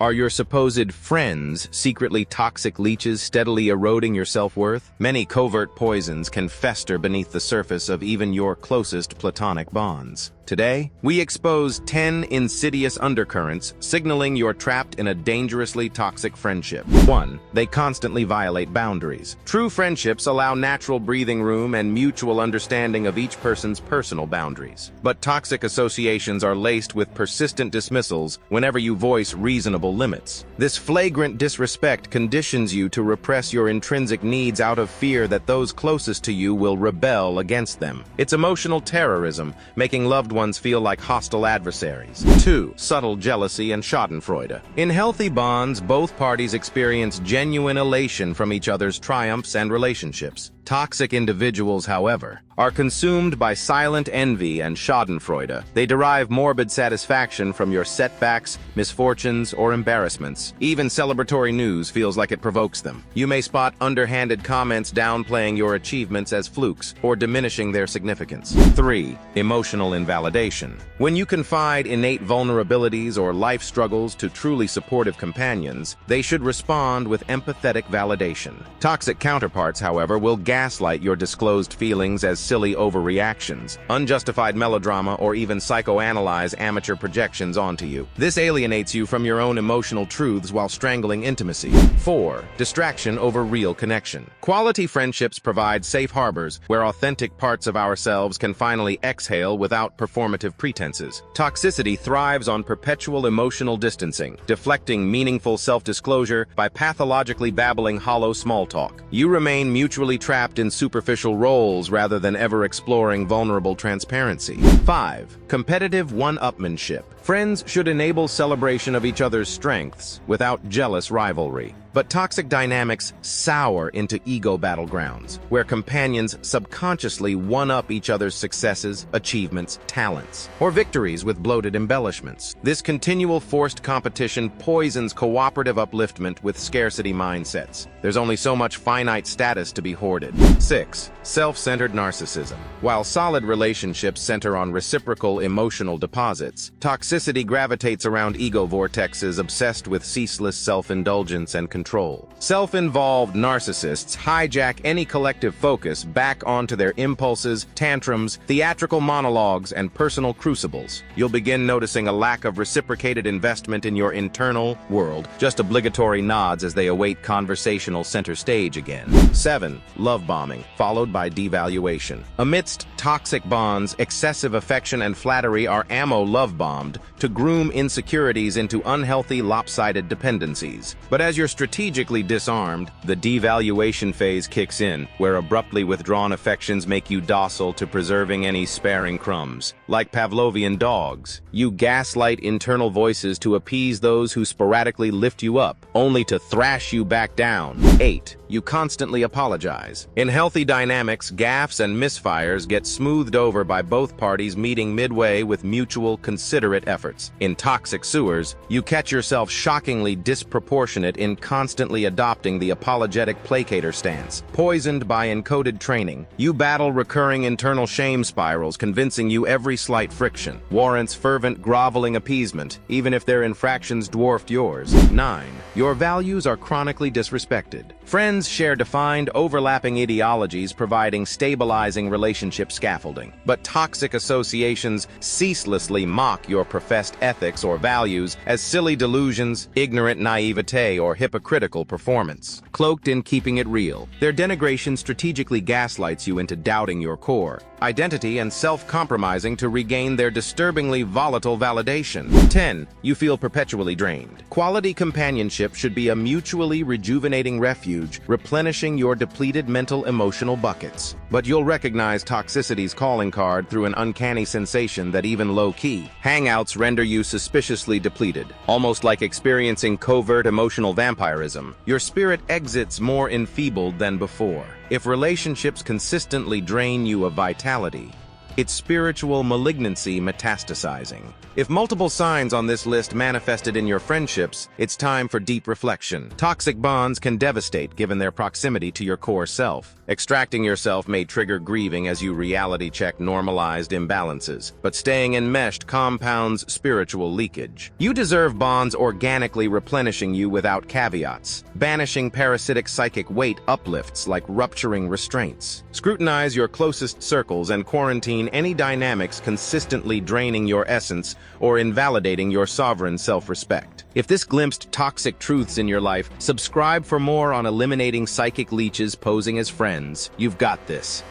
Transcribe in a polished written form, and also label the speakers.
Speaker 1: Are your supposed friends secretly toxic leeches steadily eroding your self-worth? Many covert poisons can fester beneath the surface of even your closest platonic bonds. Today, we expose 10 insidious undercurrents signaling you're trapped in a dangerously toxic friendship. 1. They constantly violate boundaries. True friendships allow natural breathing room and mutual understanding of each person's personal boundaries. But toxic associations are laced with persistent dismissals whenever you voice reasonable limits. This flagrant disrespect conditions you to repress your intrinsic needs out of fear that those closest to you will rebel against them. It's emotional terrorism, making loved ones feel like hostile adversaries. 2. Subtle jealousy and schadenfreude. In healthy bonds, both parties experience genuine elation from each other's triumphs and relationships. Toxic individuals, however, are consumed by silent envy and schadenfreude. They derive morbid satisfaction from your setbacks, misfortunes, or embarrassments. Even celebratory news feels like it provokes them. You may spot underhanded comments downplaying your achievements as flukes or diminishing their significance. 3. Emotional invalidation. When you confide innate vulnerabilities or life struggles to truly supportive companions, they should respond with empathetic validation. Toxic counterparts, however, will gaslight your disclosed feelings as silly overreactions, unjustified melodrama, or even psychoanalyze amateur projections onto you. This alienates you from your own emotional truths while strangling intimacy. 4. Distraction over real connection. Quality friendships provide safe harbors where authentic parts of ourselves can finally exhale without performative pretenses. Toxicity thrives on perpetual emotional distancing, deflecting meaningful self-disclosure by pathologically babbling hollow small talk. You remain mutually trapped in superficial roles rather than ever exploring vulnerable transparency. 5. Competitive one-upmanship. Friends should enable celebration of each other's strengths without jealous rivalry. But toxic dynamics sour into ego battlegrounds, where companions subconsciously one-up each other's successes, achievements, talents, or victories with bloated embellishments. This continual forced competition poisons cooperative upliftment with scarcity mindsets. There's only so much finite status to be hoarded. 6. Self-centered narcissism. While solid relationships center on reciprocal emotional deposits, toxicity gravitates around ego vortexes obsessed with ceaseless self-indulgence and control. Self-involved narcissists hijack any collective focus back onto their impulses, tantrums, theatrical monologues, and personal crucibles. You'll begin noticing a lack of reciprocated investment in your internal world, just obligatory nods as they await conversational center stage again. 7. Love bombing, followed by devaluation. Amidst toxic bonds, excessive affection and flattery are ammo love-bombed to groom insecurities into unhealthy, lopsided dependencies. But as you're strategically disarmed, the devaluation phase kicks in, where abruptly withdrawn affections make you docile to preserving any sparing crumbs. Like Pavlovian dogs, you gaslight internal voices to appease those who sporadically lift you up, only to thrash you back down. 8. You constantly apologize. In healthy dynamics, gaffes and misfires get smoothed over by both parties meeting midway with mutual, considerate efforts. In toxic sewers, you catch yourself shockingly disproportionate in constantly adopting the apologetic placator stance. Poisoned by encoded training, you battle recurring internal shame spirals convincing you every slight friction warrants fervent groveling appeasement, even if their infractions dwarfed yours. 9. Your values are chronically disrespected. Friends share defined, overlapping ideologies providing stabilizing relationship scaffolding. But toxic associations ceaselessly mock your professed ethics or values as silly delusions, ignorant naivete, or hypocritical performance. Cloaked in keeping it real, their denigration strategically gaslights you into doubting your core identity and self-compromising to regain their disturbingly volatile validation. 10. You feel perpetually drained. Quality companionship should be a mutually rejuvenating refuge, replenishing your depleted mental emotional buckets. But you'll recognize toxicity's calling card through an uncanny sensation that even low-key hangouts render you suspiciously depleted, almost like experiencing covert emotional vampirism. Your spirit exits more enfeebled than before. If relationships consistently drain you of vitality, It's spiritual malignancy metastasizing. If multiple signs on this list manifested in your friendships, it's time for deep reflection. Toxic bonds can devastate given their proximity to your core self. Extracting yourself may trigger grieving as you reality check normalized imbalances, but staying enmeshed compounds spiritual leakage. You deserve bonds organically replenishing you without caveats. Banishing parasitic psychic weight uplifts like rupturing restraints. Scrutinize your closest circles and quarantine any dynamics consistently draining your essence or invalidating your sovereign self-respect. If this glimpsed toxic truths in your life, subscribe for more on eliminating psychic leeches posing as friends. You've got this.